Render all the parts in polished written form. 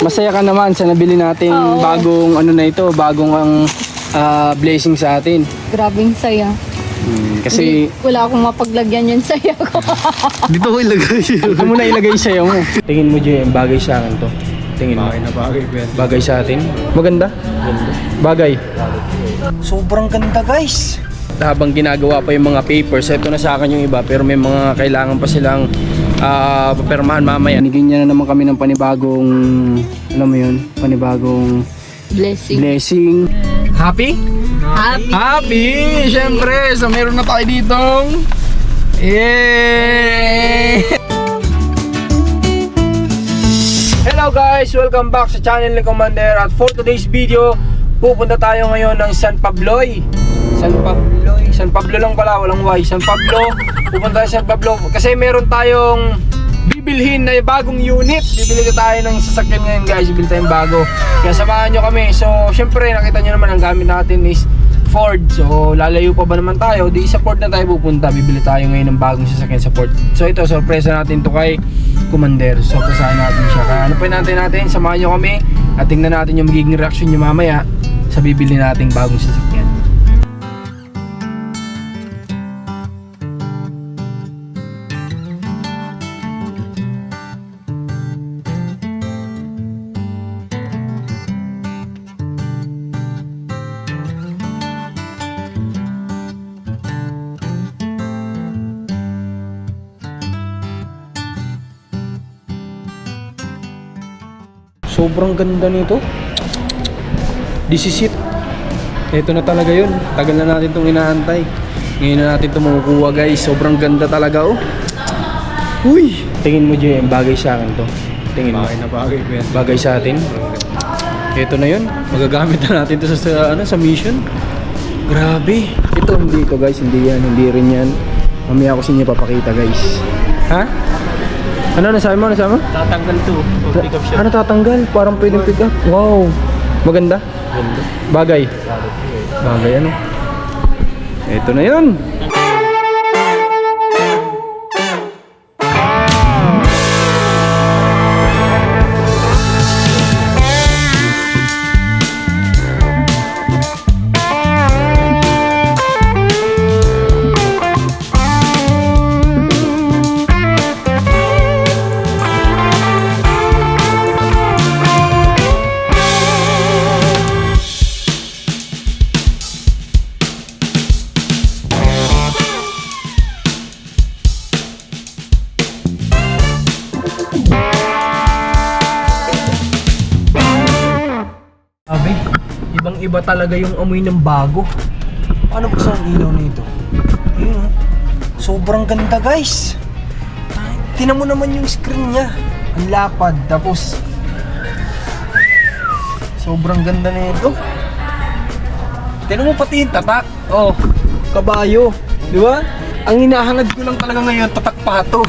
Masaya ka naman sa nabili nating bagong ano na ito, bagong ang blessing sa atin. Grabing saya. Kasi Wala akong mapaglagyan yung saya ko. Dito ko ilagay. ito mo na ilagay sa'yo mo. Tingin mo, Jay, bagay sa akin to. Tingin mo. Bagay na bagay ko yan. Bagay sa atin. Maganda? Bagay. Sobrang ganda guys. Habang ginagawa pa yung mga papers, ito na sa akin yung iba, pero may mga kailangan pa silang papermahan mamaya. Binigyan niya na naman kami ng panibagong, alam mo yun, panibagong blessing. Happy? Happy! Siyempre! So meron na tayo ditong Hello guys! Welcome back sa channel ni Commander. At for today's video, pupunta tayo ngayon ng San Pabloy. San Pablo lang pala, walang Y. San Pablo. Pupunta tayo sa San Pablo kasi meron tayong bibilhin na bagong unit. Bibili tayo ng sasakyan ngayon guys. Bibili tayong bago. Kaya samahan nyo kami. So syempre nakita nyo naman ang gamit natin is Ford. So lalayo pa ba naman tayo? Di sa Ford na tayo pupunta. Bibili tayo ngayon ng bagong sasakyan sa Ford. So ito, sorpresa natin to kay Commander. Sorpresahan natin siya. Kaya ano pa natin, samahan nyo kami at tingnan natin yung magiging reaction nyo mamaya sa bibili nating bagong sasakyan. Sobrang ganda nito. This is it. Ito na talaga yun. Tagal na natin itong inaantay. Ngayon na natin ito makukuha guys. Sobrang ganda talaga oh. Uy! Tingin mo Jay, bagay sa akin to. Tingin mo. Bagay na bagay ko yan. Bagay sa atin. Ito na yun. Magagamit na natin ito sa mission. Grabe. Ito hindi ito guys. Hindi yan. Hindi rin yan. Mamaya ko sa inyo papakita guys. Ha? Ano nasabi mo? Tatanggal to. Pick up siya. Ano tatanggal? Parang pwedeng pick up. Wow. Maganda? Ganda. Bagay. Bagay ano? Ito na yun. Sabi, ibang-iba talaga yung amoy ng bago. Paano ba sa ilaw na ito? Ayun, sobrang ganda guys. Tingnan mo naman yung screen niya. Ang lapad. Tapos sobrang ganda na ito. Tingnan mo pati yung tatak. Oh, kabayo. Di ba? Ang hinahangad ko lang talaga ngayon, tatak pato.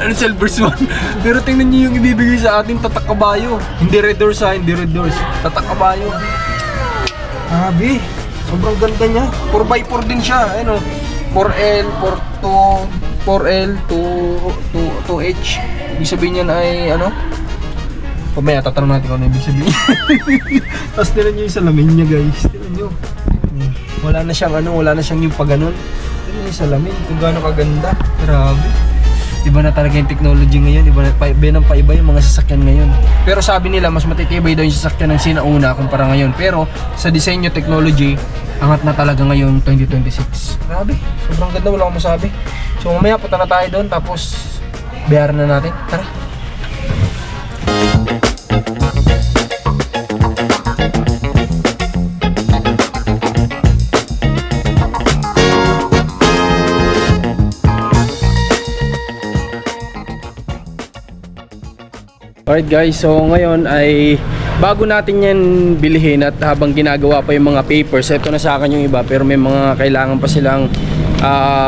Ano silver swan? Pero tingnan niyo yung ibibigay sa atin, tatak kabayo. Hindi red doors ha, hindi red doors. Tatak kabayo. Grabe, sobrang ganda niya. 4x4 din siya, ano. 4L, 4L, 2H. Ibig sabihin niyan ay ano? Pamaya tatanong natin kung ano ibig sabihin. Tapos tingnan niyo yung salamin niya guys. Tingnan niyo. Wala na siyang yung pag-ganon. Tingnan niyo yung salamin, kung gaano kaganda. Grabe. Iba na talaga yung technology ngayon, iba ng paiba yung mga sasakyan ngayon. Pero sabi nila mas matitibay daw yung sasakyan ng sinauna kumpara ngayon. Pero sa disenyo technology, angat na talaga ngayon 2026. Grabe, sobrang ganda, wala akong masabi. So mamaya punta na tayo doon tapos bayaran na natin. Tara. Alright guys, so ngayon ay bago natin yan bilhin at habang ginagawa pa yung mga papers, ito na sa akin yung iba pero may mga kailangan pa silang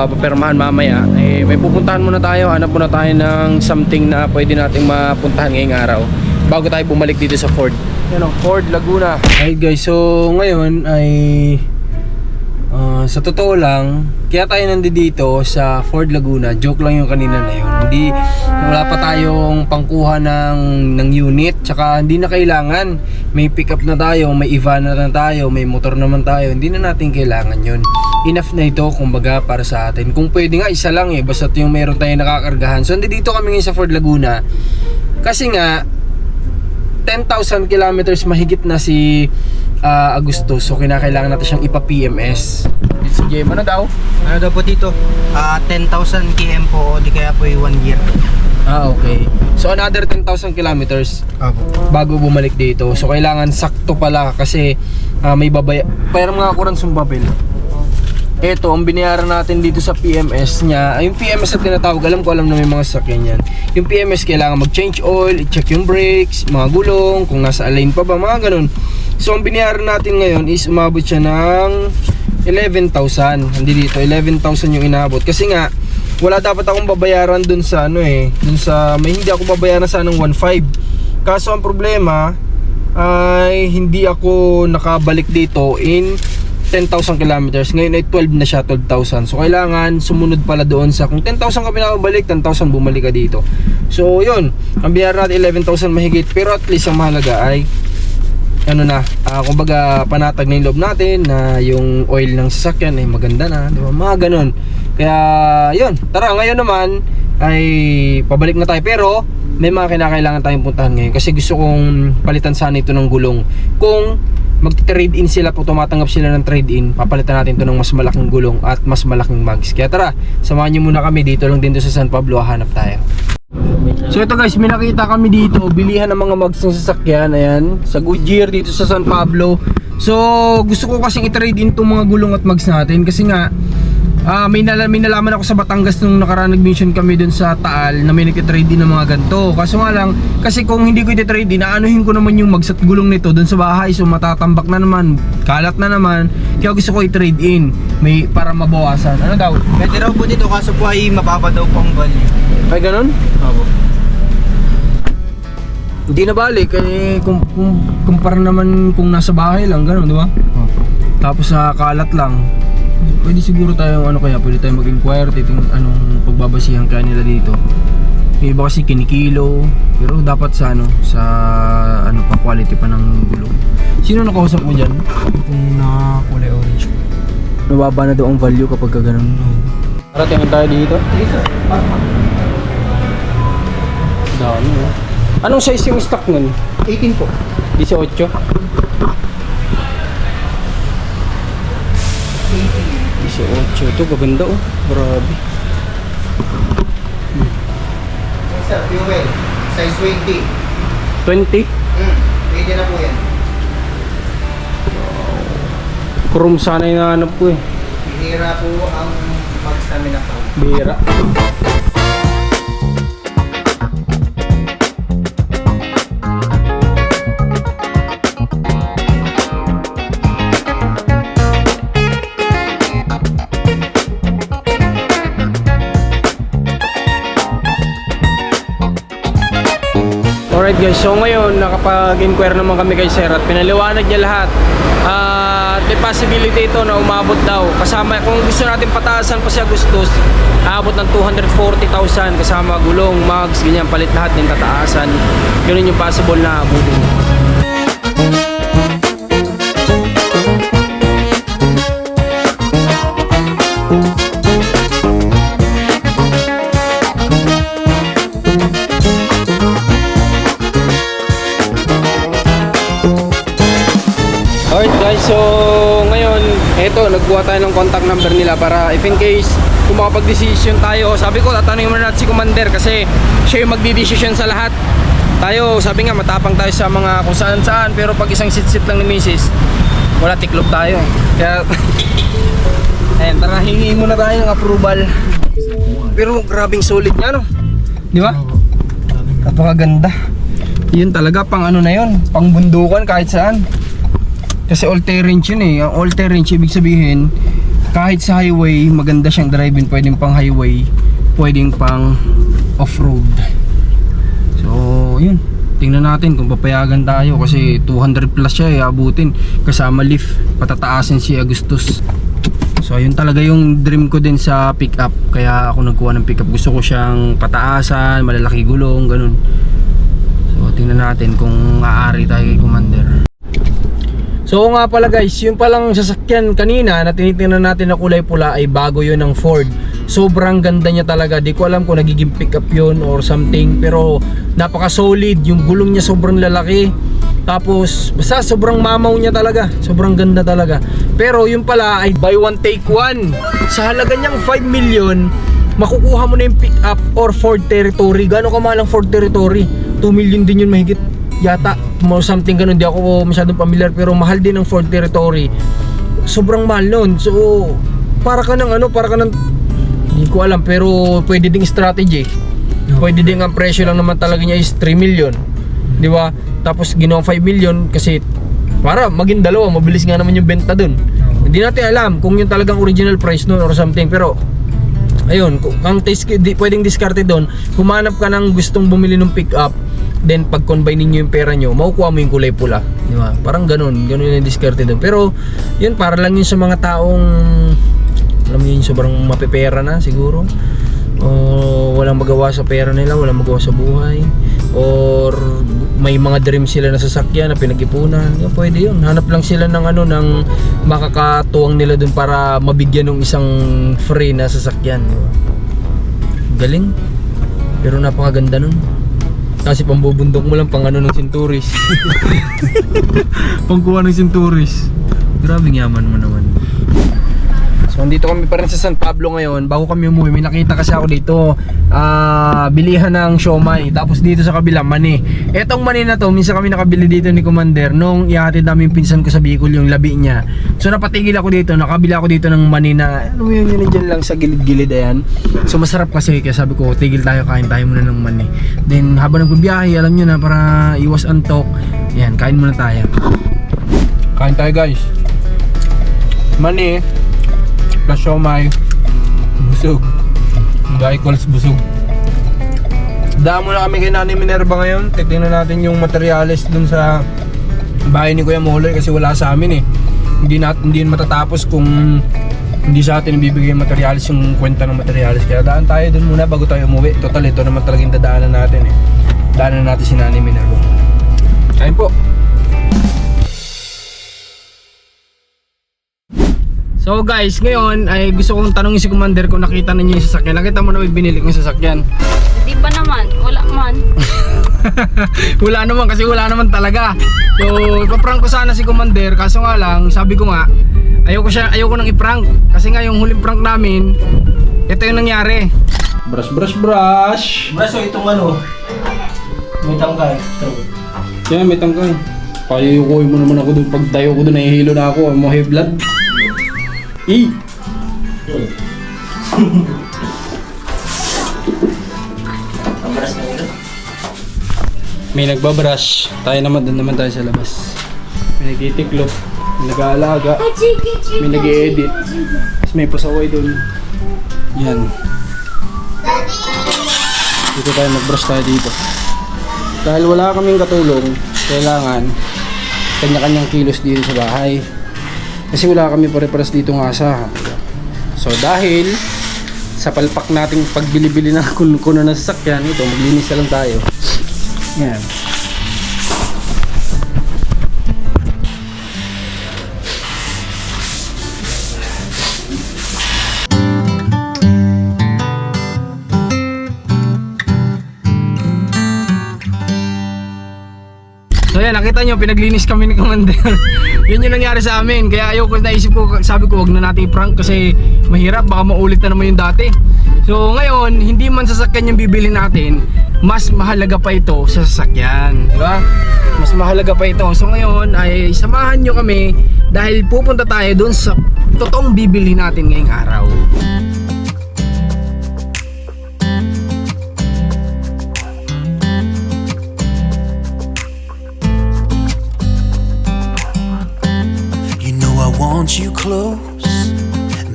papermahan mamaya. May pupuntahan muna tayo, hanap muna tayo ng something na pwede nating mapuntahan ngayong araw bago tayo bumalik dito sa Ford. Yan o, Ford Laguna. Alright guys, so ngayon ay Sa totoo lang, kaya tayo nandito sa Ford Laguna, joke lang yung kanina na yun. Wala pa tayong pangkuha ng unit, tsaka hindi na kailangan. May pickup na tayo, may Ivana na tayo, may motor naman tayo, hindi na natin kailangan yun. Enough na ito, kumbaga, para sa atin. Kung pwede nga, isa lang basta yung meron tayong nakakargahan. So, nandito kami ngayon sa Ford Laguna, kasi nga, 10,000 kilometers mahigit na si Agusto. So kinakailangan natin siyang ipa-PMS. Si Jem, ano daw? Ano daw po dito? 10,000 km po o di kaya po 1 year. Okay. So another 10,000 kilometers bago bumalik dito. So kailangan sakto pala kasi may Pero mga kurang sumbabel. Ito, ang binayaran natin dito sa PMS niya, yung PMS na tinatawag, alam na may mga sasakyan yan. Yung PMS, kailangan mag-change oil, i-check yung brakes, mga gulong, kung nasa align pa ba, mga ganun. So, ang binayaran natin ngayon is umabot siya ng 11,000. Hindi dito, 11,000 yung inabot. Kasi nga, wala dapat akong babayaran dun sa may hindi ako babayaran sa ng 1.5. Kaso ang problema ay hindi ako nakabalik dito in 10,000 kilometers. Ngayon ay 12 na siya, 12,000. So kailangan sumunod pala doon sa kung 10,000 ka pinabalik, 10,000 bumalik ka dito. So yun, ang bayaran natin 11,000 mahigit, pero at least ang mahalaga ay kumbaga panatag na yung loob natin, na yung oil ng sasakyan ay maganda na, di ba? Mga ganun. Kaya yun, tara ngayon naman ay pabalik na tayo, pero may mga kinakailangan tayong puntahan ngayon kasi gusto kong palitan sana ito ng gulong. Kung mag-trade in sila, po tumatanggap sila ng trade in, papalitan natin ito ng mas malaking gulong at mas malaking mags. Kaya tara, samahan nyo muna kami dito lang din sa San Pablo, hanap tayo. So ito guys, may nakita kami dito, bilihan ng mga mags ng sasakyan, ayan, sa Goodyear dito sa San Pablo. So gusto ko kasing i-trade in itong mga gulong at mags natin kasi nga may nalaman ako sa Batangas nung nakaraan, nag-mission kami dun sa Taal na may nag-trade din ng mga ganito. Kaso nga lang, kasi kung hindi ko i-trade din, aanuhin ko naman yung mags at gulong nito dun sa bahay. So matatambak na naman, kalat na naman. Kaya gusto ko i-trade in, para mabawasan. Ano daw? Pwede raw po dito kaso po ay mababa daw po ang value. Ay ganun? Opo. Hindi na balik, kumpara naman kung nasa bahay lang, ganun, di ba? Tapos kalat lang. Pwede siguro tayong pwede tayong mag-inquire, anong pagbabasihan kaya nila dito. Yung iba kasi kinikilo, pero dapat sa pa quality pa ng gulong. Sino nakausap mo dyan? Kung na kulay orange. Nababa na daw ang value kapag ganun. Tara, tingin tayo dito. Dami, Anong size yung stock nun? 18 po. 18? 18. Ito, gaganda Grabe. Sir, fuel. Size 20. 20? Pwede na po yan. Chrome sana yung nahanap ko Bihira po ang mag-stamina po. Bira. Alright guys, so ngayon nakapag-inquire naman kami kay Sir at pinaliwanag niya lahat. May possibility ito na umabot daw. Kasama, kung gusto natin pataasan pa si Agustus, aabot ng 240,000 kasama gulong, mags, ganyan, palit lahat ng tataasan. Ganun yung possible na abutin. Alright guys, so ngayon, eto, nagbuha tayo ng contact number nila para if in case kung makapag-decision tayo. Sabi ko, tatanungin muna natin si Commander kasi siya yung magdi-decision sa lahat. Tayo, sabi nga, matapang tayo sa mga kung saan-saan, pero pag isang sit-sit lang ni Mrs., wala, tiklop tayo. Kaya, ayan, tara, hingi muna tayo ng approval. Pero grabing solid nga, no? Di ba? Napakaganda. Yun talaga, pang ano na yun, pang bundukan kahit saan. Kasi all-terrain yun Ang all-terrain, ibig sabihin, kahit sa highway, maganda siyang driving. Pwedeng pang highway, pwedeng pang off-road. So, yun. Tingnan natin kung papayagan tayo. Kasi 200 plus siya abutin. Kasama lift, patataasin si Agustus. So yun talaga yung dream ko din sa pickup. Kaya ako nagkuha ng pickup. Gusto ko siyang pataasan, malalaki gulong, ganun. So tingnan natin kung aari tayo kay Commander. So nga pala guys, yung palang sasakyan kanina na tinitingnan natin na kulay pula ay bago yun ng Ford. Sobrang ganda niya talaga. Di ko alam kung nagiging pickup yun or something, pero napaka solid. Yung gulong niya sobrang lalaki. Tapos basta sobrang mamaw niya talaga. Sobrang ganda talaga. Pero yung pala ay buy one take one. Sa halaga niyang 5 million, makukuha mo na yung pickup or Ford Territory. Gano'ng kamahal ang Ford Territory? 2 million din yun mahigit yata, more something ganun. Di ako masyadong familiar, pero mahal din ng Ford Territory. Sobrang mahal nun. So para ka ng para ka ng, hindi ko alam, pero pwede ding strategy. Pwede ding ang presyo lang naman talaga niya is 3 million, di ba? Tapos ginawang 5 million kasi para maging dalawa, mabilis nga naman yung benta dun. Hindi natin alam kung yung talagang original price nun or something, pero ayun, ang pwedeng diskarte doon, humanap ka ng gustong bumili ng pickup, then pag combine niyo yung pera nyo, makukuha mo yung kulay pula, di ba? Parang ganun yung diskarte doon. Pero yun, para lang yun sa mga taong alam mo yun, sobrang mapepera na siguro, o walang magawa sa pera nila, walang magawa sa buhay, or may mga dream sila na sasakyan na pinag-ipunan. Yun, pwede yun. Hanap lang sila ng ng makakatuwang nila dun para mabigyan ng isang free na sasakyan, diba? Galing, pero napakaganda nun. Kasi pambubundok mo lang pang ng Centuris. Pangkuha ng Centuris. Grabe yaman mo naman. So andito kami pa rin sa San Pablo ngayon. Bago kami umuwi, may nakita kasi ako dito, bilihan ng siomay. Tapos dito sa kabila, mani. Etong mani na to, minsan kami nakabili dito ni Commander nung ihatid namin pinsan ko sa Bicol yung labi niya. So napatigil ako dito, nakabili ako dito ng mani na ano yun, yun dyan lang sa gilid-gilid, ayan. So masarap kasi, kaya sabi ko, tigil tayo, kain tayo muna ng mani. Then habang nagbibiyahe, alam nyo na, para iwas antok, ayan, kain muna tayo. Kain tayo guys. Mani plus siomay, busog. Hindi equals busog. Daan muna kami kay Nanay Minerva ngayon. Titingnan natin yung materials dun sa bahay ni Kuya Moloy kasi wala sa amin eh. Hindi matatapos kung hindi sa atin ibibigay yung materials, yung kwenta ng materials. Kaya daan tayo dun muna bago tayo umuwi. Total, ito naman talagang dadaanan natin eh. Daanan natin si Nanay Minerva. Kain po. So guys, ngayon ay gusto kong tanongin si Commander kung nakita ninyo yung sasakyan. Nakita mo na may binili kong sasakyan? Di pa naman, wala man. Wala naman kasi wala naman talaga. So ipaprank ko sana si Commander, kaso nga lang, sabi ko nga, ayoko nang iprank. Kasi nga yung huling prank namin, ito yung nangyari. Brush. Braso itong may tangkay. Yan, may tangkay. Payukoy mo naman ako doon. Pag tayo ko doon, nahihilo na ako. Mo hay blood. May nagbabrush. Tayo naman, doon naman tayo sa labas. May nagtitiklop, may nag-aalaga, may nag-i-edit. Tapos may pasaway doon. Yan. Dito tayo, mag-brush tayo dito. Dahil wala kaming katulong, kailangan kanya-kanyang kilos dito sa bahay. Kasi wala kami pare-pares dito ng asahan. So dahil sa palpak nating pagbili-bili ng kuno ng sasakyan, ito maglinis na lang tayo. Yan. So yan, nakita nyo, pinaglinis kami ni Commander. Yun yung nangyari sa amin. Kaya ayoko, naisip ko, sabi ko wag na natin i-prank kasi mahirap, baka maulit na naman yung dati. So ngayon, hindi man sasakyan yung bibili natin, mas mahalaga pa ito sa sasakyan, di ba? Mas mahalaga pa ito. So ngayon ay samahan nyo kami dahil pupunta tayo dun sa totoong bibili natin ngayong araw. You close,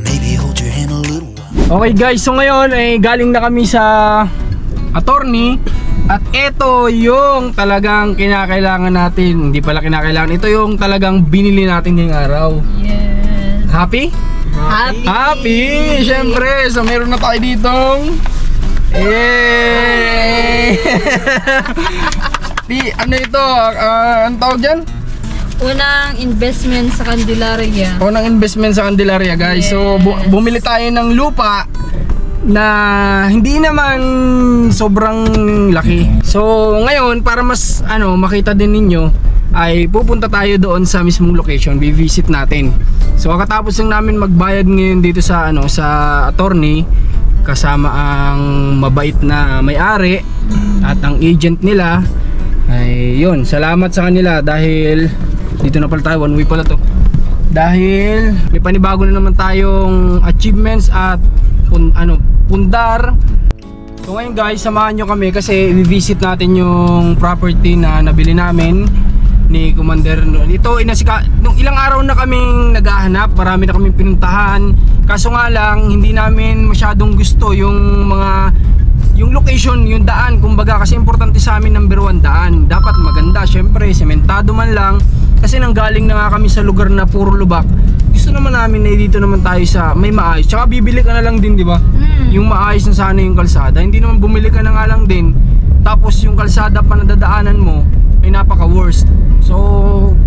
maybe hold your hand a little while. Okay guys, so ngayon ay galing na kami sa attorney at ito yung talagang kinakailangan natin. Hindi pala kinakailangan, ito yung talagang binili natin ngayong araw. Yes. Happy? Happy! Siyempre! So meron na tayo ditong ano ito? Ang tawag dyan? Unang investment sa Candelaria. Unang investment sa Candelaria, guys. So bumili tayo ng lupa na hindi naman sobrang laki. So ngayon, para mas makita din ninyo, ay pupunta tayo doon sa mismong location, visit natin. So kakatapos lang namin magbayad ngayon dito sa sa attorney, kasama ang mabait na may-ari at ang agent nila. Ay yun, salamat sa kanila dahil dito na pala tayo, one way pala to. Dahil may panibago na naman tayong achievements at pundar. So ngayon guys, samahan nyo kami kasi i-visit natin yung property na nabili namin ni Commander. Ito nung ilang araw na kaming naghahanap, marami na kaming pinuntahan. Kaso nga lang hindi namin masyadong gusto yung location, yung daan, kumbaga, kasi importante sa amin number 1 daan. Dapat maganda, syempre, sementado man lang. Kasi nanggaling na nga kami sa lugar na puro lubak. Gusto naman namin na dito naman tayo sa may maayos. Tsaka bibili ka na lang din, di ba? Yung maayos na sana yung kalsada. Hindi naman bumili ka na nga lang din. Tapos yung kalsada pa na dadaanan mo ay napaka-worst. So,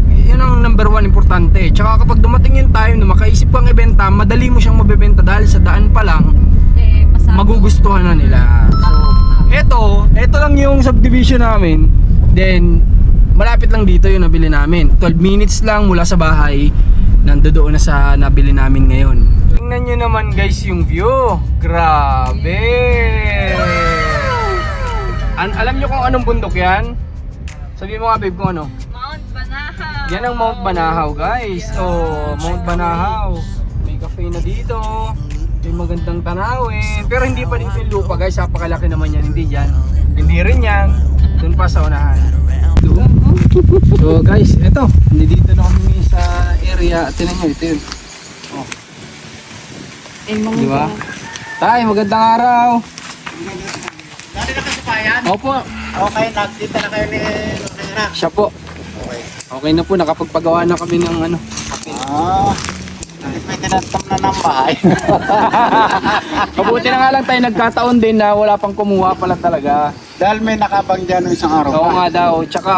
yun ang number 1 importante. Tsaka kapag dumating yung time na makaisip kang ibenta, madali mo siyang mabebenta dahil sa daan pa lang, magugustuhan na nila. So, ito lang yung subdivision namin. Then, malapit lang dito yung nabili namin. 12 minutes lang mula sa bahay. Nandoon na sa nabili namin ngayon. Tingnan nyo naman guys yung view. Grabe! Alam nyo kung anong bundok yan? Sabi mo nga babe kung ano? Mount Banahaw. Yan ang Mount Banahaw guys. Oh, Mount Banahaw. May cafe na dito. May magandang tanawin. Pero hindi pa din yung lupa guys. Napakalaki naman yan. Hindi yan. Hindi rin yan. Doon pa sa unahan. Doon. So guys, eto. Dito na kami sa area. Tingnan nyo. Ito yun. Oh. Diba? Tay, magandang araw. Dati na kasi pa yan? Opo. Okay, nakita na kayo ni Lorena. Siya po. Okay na po. Nakapagpagawa na kami ng Hindi pwede na ng bahay. Mabuti na nga lang tayo, nagkataon din na wala pang kumuha pala talaga. Dahil may nakabang dyan isang araw. Oo nga daw. Tsaka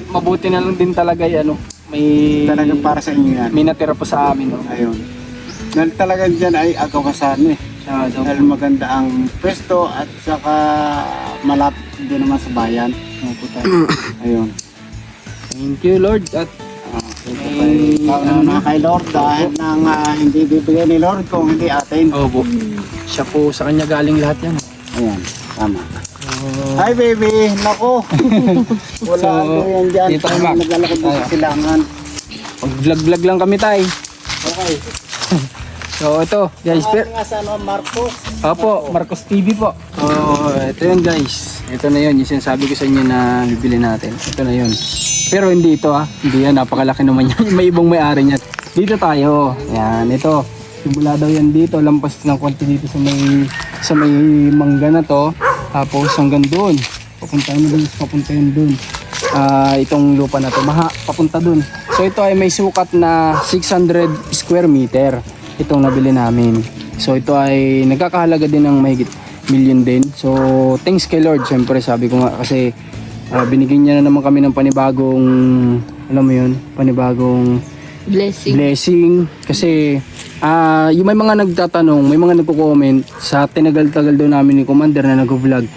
mabuti na lang din talaga may Talagang para sa inyo yan. may natira po sa amin. No? Ayun. Dahil talagang dyan ay agawasan eh. Siya daw. Dahil maganda ang pwesto at saka malapit din naman sa bayan. Ayun. Thank you Lord. At Na kay Lord dahil nang hindi bibigay ni Lord kung hindi atin. opo. Siya po, sa kanya galing lahat yan. Ayan, tama. Hi baby, nako. Wala So, yan dyan. dito kayo, Mac. Naglalakad doon sa silangan. Pag-vlog lang kami tay. Okay. So ito guys. Nga sa Marcos. Opo, Marcos TV po. Oh, ito yun guys. Ito na yun, yung sinasabi ko sa inyo na bibili natin. Ito na yun. Pero hindi ito hindi yan, napakalaki naman yan. May ibang may-ari niyan. Dito tayo. Yan, ito. Simula daw yan dito, lampas ng konti dito sa may mangga na to. Tapos hanggang doon. Papunta yun doon. Itong lupa na to, papunta doon. So ito ay may sukat na 600 square meter. Itong nabili namin. So ito ay nagkakahalaga din ng mahigit million din. So thanks kay Lord, syempre sabi ko nga kasi binigyan niya na naman kami ng panibagong, alam mo yun, panibagong blessing. Kasi yung may mga nagtatanong, may mga nagko-comment sa tinagal-tagal daw namin ni Commander na nag-vlog,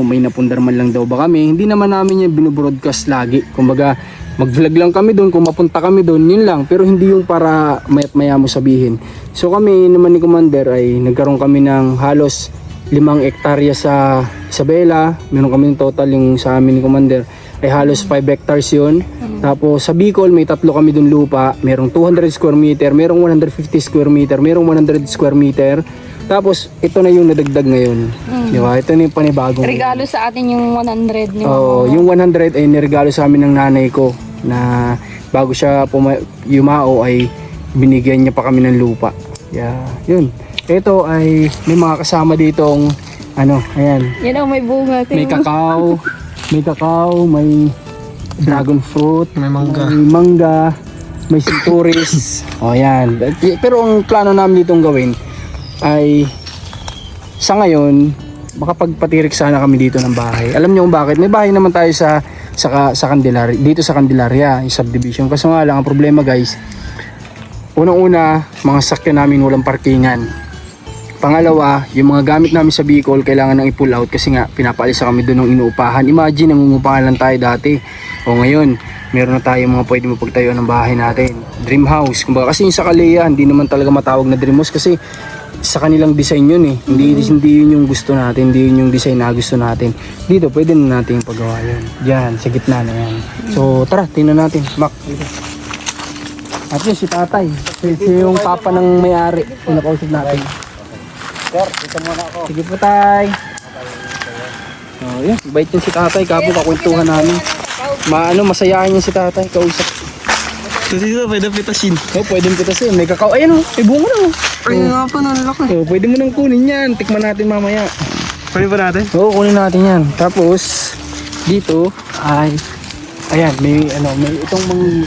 may napundar man lang daw ba kami. Hindi naman namin yung binobroadcast lagi. Kumbaga mag-vlog lang kami doon, kung mapunta kami doon, yun lang. Pero hindi yung para mayat maya mo sabihin. So kami naman ni Commander ay nagkaroon kami ng halos 5 hektarya sa Isabela. Meron kami total yung sa amin ni Commander ay halos 5 hectares yun. Tapos sa Bicol may 3 kami dun lupa. Merong 200 square meter, merong 150 square meter, merong 100 square meter. Tapos ito na yung nadagdag ngayon. Di ba? Ito na yung panibagong. Regalo sa atin yung 100 ni Oo, yung 100 ay niregalo sa amin ng nanay ko na bago siya yumao ay binigyan niya pa kami ng lupa. Yeah, yun. Ito ay may mga kasama ditong ayan. Yan may bunga. May kakao, may dragon fruit, may mangga. may sinturis. O yan. Pero ang plano namin ditong gawin ay sa ngayon, makapagpatirik sana kami dito ng bahay. Alam niyo kung bakit? May bahay naman tayo sa Candelaria, dito sa Candelaria, yung subdivision. Kaso nga lang, ang problema guys, unang-una, mga sakyan namin walang parkingan. Pangalawa, yung mga gamit namin sa Bicol, kailangan nang i-pull out kasi nga, pinapaalisa kami doon ng inuupahan. Imagine, nangungupahan lang tayo dati. O ngayon, meron na tayo mga pwede mapagtayo ng bahay natin. Dream house. Kumbaga, kasi yung sa Kalea, hindi naman talaga matawag na dream house kasi sa kanilang design yun eh. Hindi yun yung gusto natin, hindi yun yung design na gusto natin. Dito, pwede na natin paggawa yun. Diyan, sa gitna na yan. So, tara, tingnan natin. Mac, dito. At yun, si tatay. Si yung papa ng may-ari. Pinakausap natin. Sir, dito muna ako. Sige po, tay. Oh, yun, bait yun si tatay. Kapo, kakwentuhan namin. Masayahan yun si tatay. Kausap. Dito, pwede pitasin. Oh, pwede mo pitasin. May kakao. Ayun oh, may bunga na oh. Ay, nga pa, nalaki. Oh, pwede mo nang kunin yan. Tikman natin mamaya. Pwede ba natin? Oo, kunin natin yan. Tapos, dito ay, ayan, may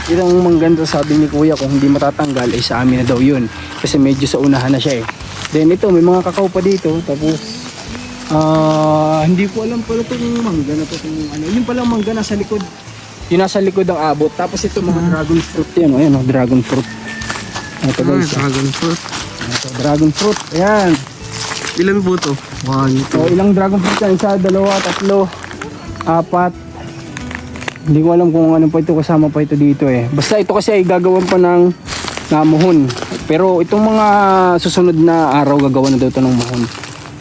itong mangganda sabi ni kuya kung hindi matatanggal ay sa amin na daw yun. Kasi medyo sa unahan na siya eh. Then ito, may mga kakao pa dito. Tapos, hindi ko alam pala itong mangga na to. Yung palang mangga nasa likod. Yung nasa likod ang abot. Tapos ito mga dragon fruit yan. Ayan, dragon fruit. Ito guys. Dragon fruit. Ito, dragon fruit. Ayan. Ilan po to? 1, So, ilang dragon fruit yan? Isa, dalawa, tatlo, apat. Hindi ko alam kung ano pa ito, kasama pa ito dito eh. Basta ito kasi ay gagawan pa ng muhon. Pero itong mga susunod na araw gagawa na daw ito ng muhon.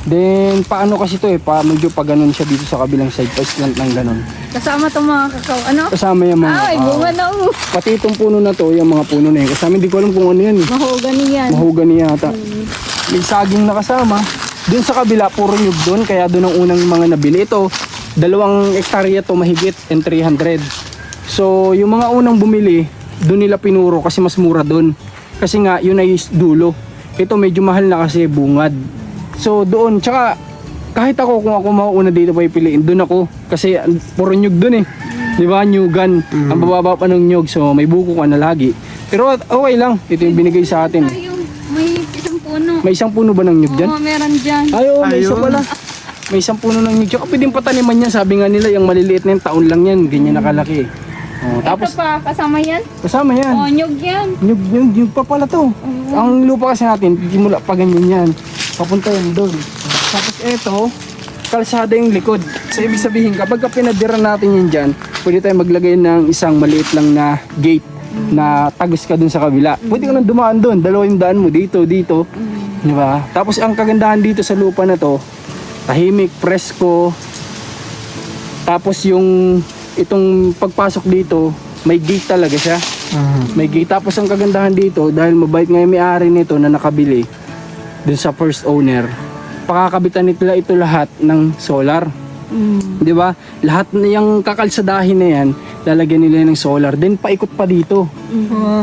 Then, paano kasi ito eh, medyo pa ganun siya dito sa kabilang side, pa islant ng ganun. Kasama itong mga kakao. Ano? Kasama yung mga, Ay, bunga na oh. pati itong puno na to, yung mga puno na yun. Kasama, hindi ko alam kung ano yan eh. Mahogany yan. Mahogany yata. May saging na kasama. Doon sa kabila, puro nyug doon, kaya doon ang unang mga nabili. Ito, 2 hektarya to mahigit and 300. So, yung mga unang bumili, doon nila pinuro kasi mas mura doon. Kasi nga, yun ay dulo. Ito medyo mahal na kasi bungad. So, doon, tsaka kahit ako kung ako mauuna dito pa ipiliin, doon ako. Kasi puro nyug doon eh. Di ba? Nyugan. Ang bababa pa ng nyug. So, may buko ka na lagi. Pero okay lang. Ito yung binigay sa atin. May isang puno. May isang puno ba ng nyug dyan? Oo, meron dyan. Ay, oo, may isa pala. May isang puno ng nyug. Tsaka pwedeng pataniman yan. Sabi nga nila, yung maliliit na yung taon lang yan. Ganyan nakalaki. Oh, tapos, Ito pa, kasama yan. kasama yan. Oh, nyug yan. Nyug pa pala to. Ang lupa kasi natin, mula pa ganyan yan. Papunta yan doon. Tapos eto, kalsada yung likod. So ibig sabihin, kapag pinadira natin yan dyan, pwede tayo maglagay ng isang maliit lang na gate na tagos ka dun sa kabila. Pwede ka nang dumaan doon. Dalawa yung daan mo, dito. Di ba? Tapos ang kagandahan dito sa lupa na to, tahimik, presko. Tapos yung itong pagpasok dito, may gate talaga siya. May gate. Tapos ang kagandahan dito, dahil mabait nga yung may-ari nito na nakabili dun sa first owner, pakakabitan nila ito lahat ng solar. Di ba? Lahat na yung kakalsadahin na yan, lalagyan nila ng solar. Then paikot pa dito.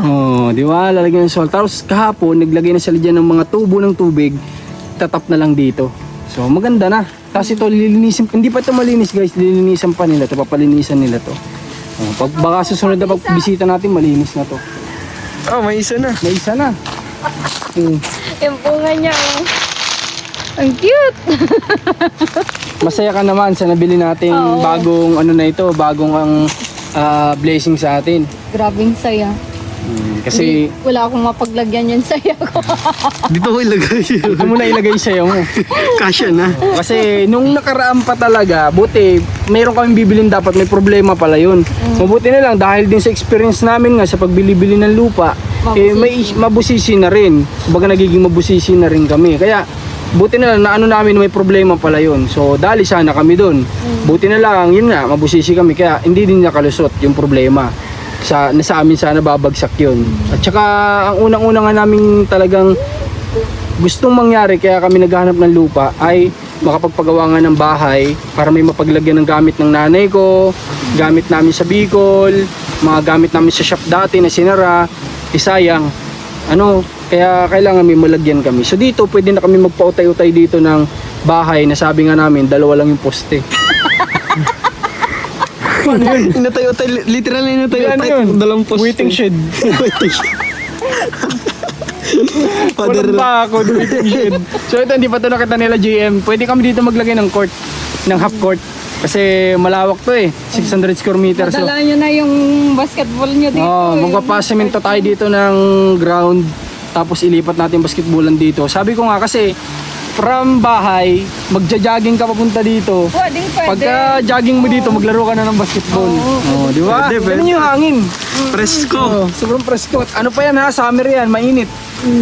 Oh, di ba? Lalagyan ng solar. Tapos kahapon, naglagay na sila dyan ng mga tubo ng tubig, tatap na lang dito. So maganda na. Tapos ito lilinisin, hindi pa ito malinis guys, lilinisan pa nila ito, papalinisan nila to. Oh, pag baka susunod na pagbisita natin, malinis na to. Oh, may isa na. May isa na. Yung bunga niya oh. Ang cute. Masaya ka naman sa nabili nating Oo. bagong ano na ito, bagong ang blessing sa atin. Grabing saya. Kasi Wala akong mapaglagyan yan saya ko. Dito ko ilagay. ito mo na ilagay sa'yo mo. Kasya na. Kasi nung nakaraan pa talaga, buti, mayroon kaming bibilin dapat, may problema pala yun. Mabuti na lang dahil din sa experience namin nga sa pagbili-bili ng lupa, may mabusisi na rin. Baga nagiging mabusisi na rin kami. Kaya buti na lang na ano namin may problema pala yun. So dali sana kami doon. Buti na lang, yun nga, mabusisi kami. Kaya hindi din nakalusot yung problema. Sa amin sana babagsak yun. At saka ang unang-una nga namin talagang gustong mangyari kaya kami naghahanap ng lupa ay makapagpagawa nga ng bahay para may mapaglagyan ng gamit ng nanay ko, gamit namin sa Bicol, mga gamit namin sa shop dati na sinara, sayang. Kaya kailangan may malagyan kami. So dito pwede na kami magpautay-utay dito ng bahay na sabi nga namin 2 lang yung poste. Inatay-utay, literal na Ano inatay-utay. yun? Dalampos. Waiting shed. Waiting shed. Father, Walang bakod, waiting shed. So ito, hindi pa ito nakita nila GM. Pwede kami dito maglagay ng court, ng half court. Kasi malawak to eh, 600 square meters. So, Dala nyo na yung basketball nyo dito. magpapasemento tayo dito ng ground. Tapos ilipat natin yung basketballan dito. Sabi ko nga kasi, from bahay, magja-jogging ka papunta dito. Pwedeng pwede. Pagka jogging mo dito, maglaro ka na ng basketball. Oo, di ba? Pwede, pwede. Ganun yung hangin. presko. Sobrang presko. Ano pa yan ha? Summer yan, mainit.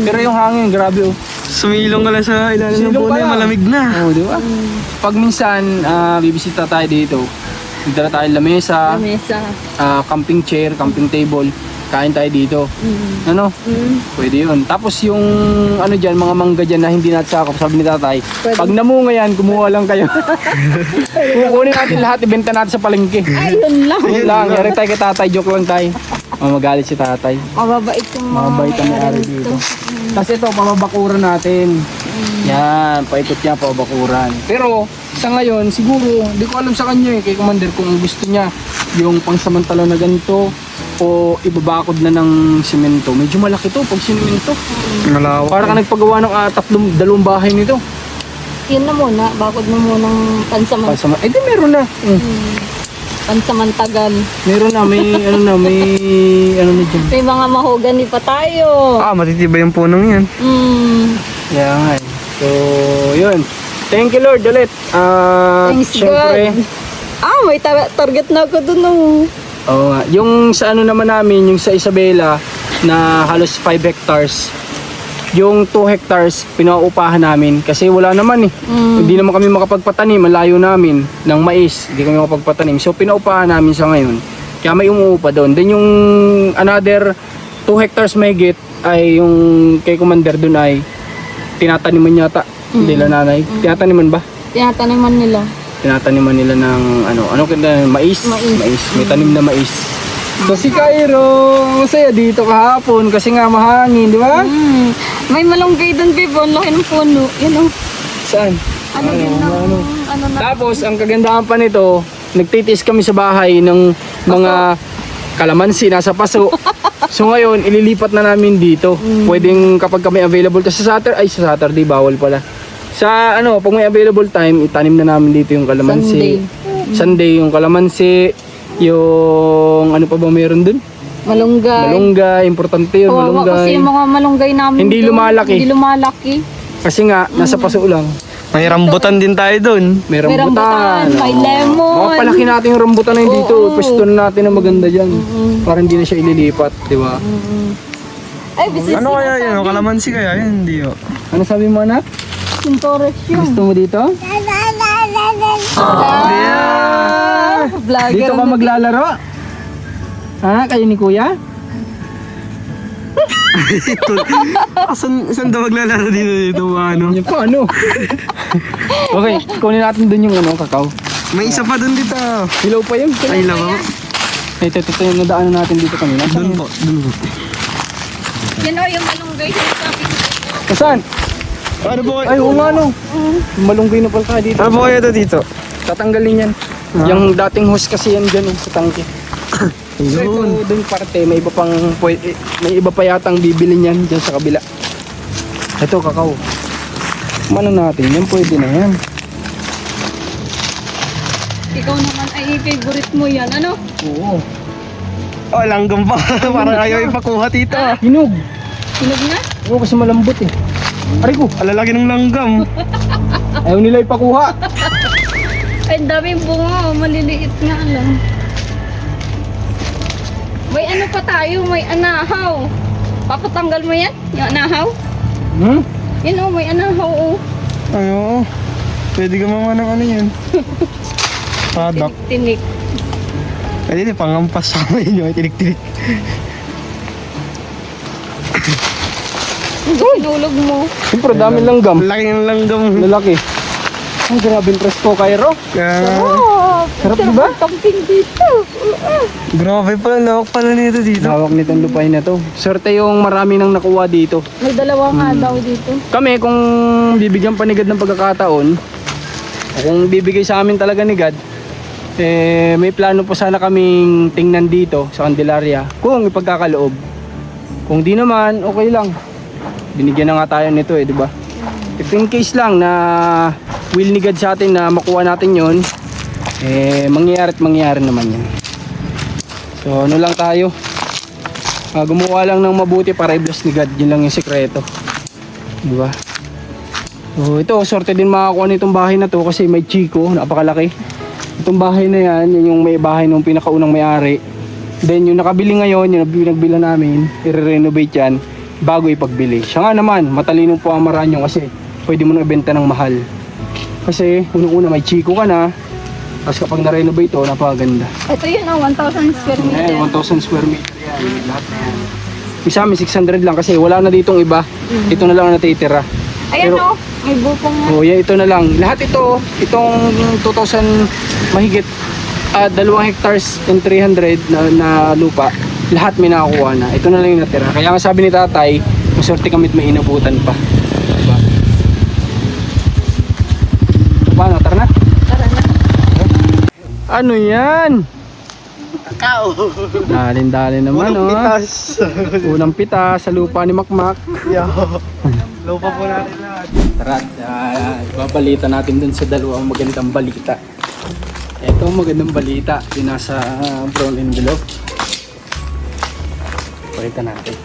Pero yung hangin, grabe oh. Sumilong ka lang sa ilalim ng Silong puno, ka lang. malamig na. Oo, di ba? Pag minsan, bibisita tayo dito, dala tayo lamesa, Lamesa. camping chair, camping table, kain tayo dito. Ano? Pwede yun. Tapos yung ano dyan, mga mangga dyan na hindi natin sakop, sabi ni tatay, pag namunga yan, kumuha lang kayo. Kukunin natin lahat, ibenta natin sa palengke. Ayun lang. Yun lang, yari tayo kay tatay, joke lang tayo. Magalit si tatay. Mababait yung mga Mababait ang may-ari dito. Kasi ito, pababakuran natin. Yan, paikot niya, pababakuran. Pero, sa ngayon, siguro, hindi ko alam sa kanya kay Commander, kung gusto niya yung pangsamantala na ganito o ibabakod na ng simento. Medyo malaki to pag simento. Malawak. Para ka nagpagawa ng dalawang bahay nito. Yun na muna, bakod mo munang Eh di meron na. pansamantagal. Meron na, may ano na dyan. May mga mahogany pa tayo. Matitibay yung punong yan. Kaya nga eh. So, yun. Thank you Lord ulit. Thanks Syempre, God. May target na ako dun oo nga. Yung sa ano naman namin, yung sa Isabela na halos 5 hectares. Yung 2 hectares pinauupahan namin kasi wala naman eh. Hindi naman kami makapagpatanim, malayo namin ng mais, hindi kami makapagpatanim. So pinaupahan namin sa ngayon. Kaya may umuupa doon. Then yung another 2 hectares mahigit ay yung kay Commander doon ay tinataniman yata. Hindi lang nanay. Tinataniman ba? Tinataniman nila. Tinataniman nila ng ano kaya mais. Mais. May tanim na mais. So si Cairo, masaya dito kahapon kasi nga mahangin, di ba? May malunggay doon, babe. Ang laki ng puno. Yan Saan? Ano din ng ano na. Tapos ang kagandahan pa nito, nagtitiis kami sa bahay ng mga kalamansi nasa paso. So ngayon, ililipat na namin dito. Pwedeng kapag kami available kasi sa Saturday bawal pala. Sa pag may available time, itanim na namin dito yung kalamansi. Sunday yung kalamansi, yung ano pa ba meron dun? Malunggay. Malunggay, importante yun, Kawawa kasi malunggay. yung mga malunggay namin Hindi doon, lumalaki. Hindi lumalaki. Kasi nga, nasa paso lang. May rambutan din tayo dun. May May rambutan, may lemon. Mapalaki natin yung rambutan na yun dito. Pwesto na natin na maganda dyan. Para hindi na siya ililipat, di ba? Ay, bisis Ano kaya yun? Kalamansi kaya yun? Hindi oh. Ano sabi mo anak? Sintores yun. Gusto mo dito? Vlogger. Dito ka maglalaro? Ha? Kayo ni kuya? Saan daw maglalaro dito? Ano? Yung pa ano? Okay, kunin natin dun yung kakao. May isa pa dun dito. Hilaw pa yun. Ay, lama. Ito yung nadaanan natin dito kanina. Dun po. Yan o, yung malunggay sa sabi ko. Saan? Ano po? Ay, oo nga no. Malunggay na pala tayo dito. Ano po kaya ito dito? Tatanggalin yan. Yung dating hose kasi yan dyan sa tangke. So ito dun parte, may iba pa yatang bibili niyan dyan sa kabila. Ito, kakao. Manong natin, yan pwede na yan. Ikaw naman ay favorite mo yan. Ano? Oo. Oh, langgam pa. Parang ayaw ipakuha dito. Hinog. Sinog na? Oo, kasi malambot eh. Aray ko, Alalaki ng langgam. ayaw nila ipakuha. Ay, daming bunga. Maliliit nga lang. May ano pa tayo? May anahaw. Papatanggal mo yan? Yung anahaw? Yan o, may anahaw o. Ayo. Pwede ka mama ng ano yun. Padak. Tinik. Ay, di pangampas sa amin yung tinik-tinik. Sinulog mo. Siyempre, dami langgam. Laki ng langgam. Lalaki. Ay, grabe yung presko, Cairo. Oh, Sarap diba? camping dito. Grabe pala, lawak pala nito dito. Hawak nitong lupain na to. Swerte yung marami nang nakuha dito. May dalawa nga daw dito. Kami, kung bibigyan pa ni God ng pagkakataon, o kung bibigay sa amin talaga ni God, may plano po sana kaming tingnan dito sa Candelaria kung ipagkakaloob. Kung di naman, okay lang. Binigyan na nga tayo nito di ba? If in case lang na will ni God sa atin na makuha natin yon, mangyayari at mangyayari naman yan. So ano lang tayo, gumawa lang ng mabuti para i-bless ni God. Yun lang yung sikreto, di ba? So ito, sorte din makakuha nitong bahay na to kasi may chiko, napakalaki. Itong bahay na yan, yun yung may bahay nung pinakaunang may-ari. Then yung nakabili ngayon, yung nagbila namin, i-renovate yan bago ipagbili. Siya nga naman, matalinong po ang Maranyo kasi pwede mo na ibenta ng mahal. Kasi unang-una may chiko ka na, tapos kapag na-renovate to, napakaganda. Ito yun, 1,000 square meter. Ayan, 1,000 square meter yan. Lahat na yan. Yung sa amin, 600 lang kasi wala na ditong iba. Ito na lang ang natitira. Ayan Pero- may bukong nga. Oh, yeah, ito na lang. Lahat ito, itong 2,000 mahigit 2 hectares and 300 na lupa, lahat may nakakuha na. Ito na lang yung natira. Kaya nga sabi ni tatay, maswerte kami't may inabutan pa. Diba? Paano? Tara na? Tara na. Ano yan? Kakao. Dalin-dalin naman, Unang oh. pitas. Unang pita sa lupa ni Makmak. Yo. Lupa po natin lahat. Tara, babalita natin dun sa dalawang magandang balita. Ito ang magandang balita, yung nasa brown envelope. Pakita natin.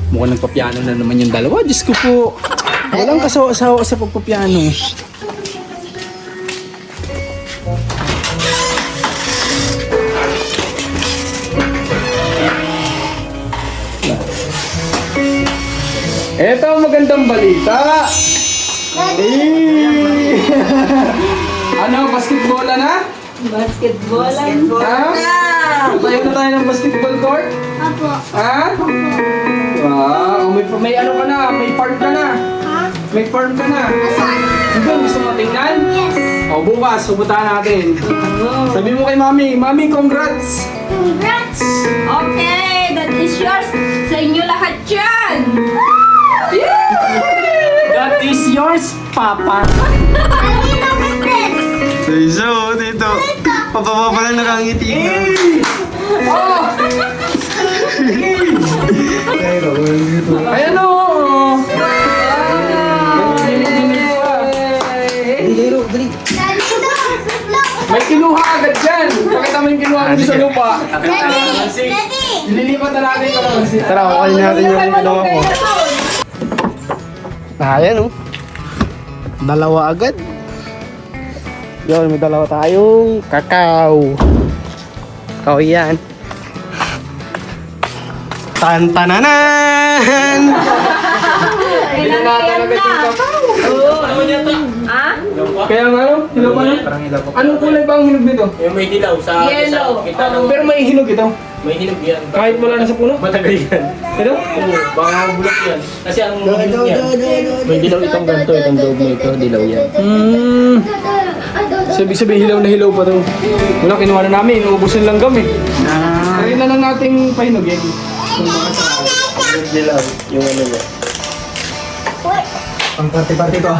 Mukhang nagpapiano na naman yung dalawa. Diyos ko po, walang kasawa-sawa sa pagpapiano. Ito ang magandang balita. Eh! Ano, basketball na? Basketballan. Ha? Tayo na tayo ng basketball court? Apo. Ha? Wow, may ano ka na, may farm ka na. Ha? May farm ka na. Saan? Hanggang gusto mo tingnan? Yes. O bukas, pupuntahan natin. Sabi mo kay Mami, Mami, congrats! Congrats! Okay, that is yours. Sa inyo lahat yan. That is yours, Papa. So, dito. Pababa pa lang nakangiti ka. Oh! Ayan o! May kinuha agad dyan! Pakita mo yung kinuha mo sa lupa. Ililipat na natin ito lang. Tara, kukain natin yung kinuha ko. Ayan oh. Dalawa agad. Yun, may dalawa tayong kakao. Kakao yan. Tantananan! Hindi na natin agad yung kakao. Ha? Kaya nga ano? Hinog pa na? Anong kulay ba ang hinog nito? Yung may dilaw sa Yellow. Kita ng Pero may hinog ito. may hinog yan. Kahit wala na sa puno. Matagal yan. Ito? Oo, baka bulok yan. Kasi ang hinog yan. May dilaw itong ganito, itong dog na ito, dilaw yan. Sabi hilaw na hilaw pa to. Wala, kinuha na namin. Inuubusan lang kami. Kaya na lang nating pahinugin. Yung dilaw, yung ano niya. Pang party-party ko.